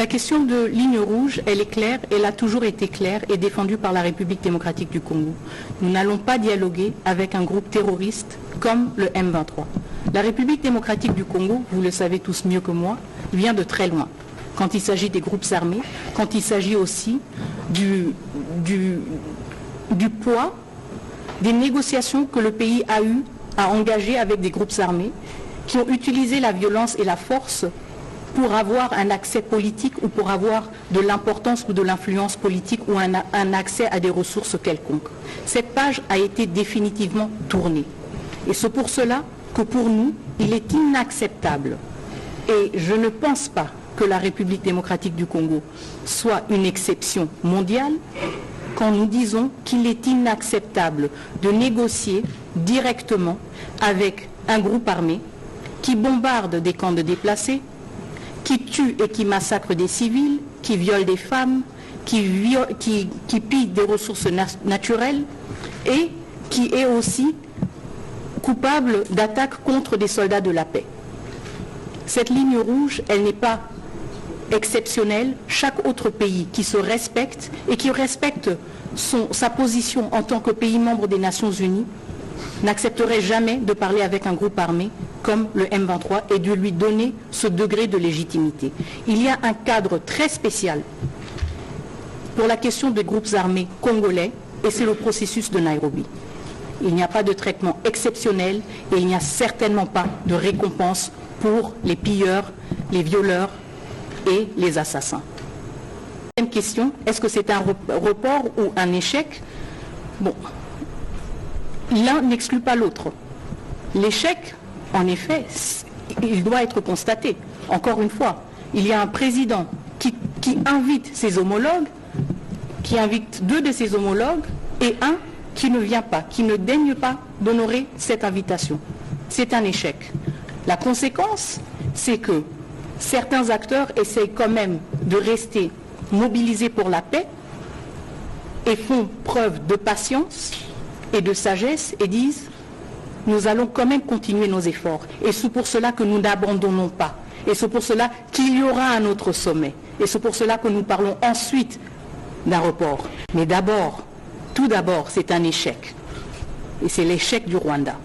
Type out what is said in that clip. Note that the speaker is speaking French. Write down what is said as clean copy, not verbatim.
La question de ligne rouge, elle est claire, elle a toujours été claire et défendue par la République démocratique du Congo. Nous n'allons pas dialoguer avec un groupe terroriste comme le M23. La République démocratique du Congo, vous le savez tous mieux que moi, vient de très loin. Quand il s'agit des groupes armés, quand il s'agit aussi du poids des négociations que le pays a eu à engager avec des groupes armés qui ont utilisé la violence et la force pour avoir un accès politique ou pour avoir de l'importance ou de l'influence politique ou un accès à des ressources quelconques. Cette page a été définitivement tournée. Et c'est pour cela que pour nous, il est inacceptable. Et je ne pense pas que la République démocratique du Congo soit une exception mondiale quand nous disons qu'il est inacceptable de négocier directement avec un groupe armé qui bombarde des camps de déplacés, qui tue et qui massacre des civils, qui viole des femmes, qui pille des ressources naturelles et qui est aussi coupable d'attaques contre des soldats de la paix. Cette ligne rouge, elle n'est pas exceptionnelle. Chaque autre pays qui se respecte et qui respecte sa position en tant que pays membre des Nations Unies n'accepterait jamais de parler avec un groupe armé comme le M23 et de lui donner ce degré de légitimité. Il y a un cadre très spécial pour la question des groupes armés congolais et c'est le processus de Nairobi. Il n'y a pas de traitement exceptionnel et il n'y a certainement pas de récompense pour les pilleurs, les violeurs et les assassins. Deuxième question, est-ce que c'est un report ou un échec? Bon, l'un n'exclut pas l'autre. L'échec, en effet, il doit être constaté. Encore une fois, il y a un président qui invite ses homologues, qui invite 2 de ses homologues et un qui ne vient pas, qui ne daigne pas d'honorer cette invitation. C'est un échec. La conséquence, c'est que certains acteurs essayent quand même de rester mobilisés pour la paix et font preuve de patience et de sagesse et disent « nous allons quand même continuer nos efforts ». Et c'est pour cela que nous n'abandonnons pas. Et c'est pour cela qu'il y aura un autre sommet. Et c'est pour cela que nous parlons ensuite d'un report. Mais d'abord, tout d'abord, c'est un échec. Et c'est l'échec du Rwanda.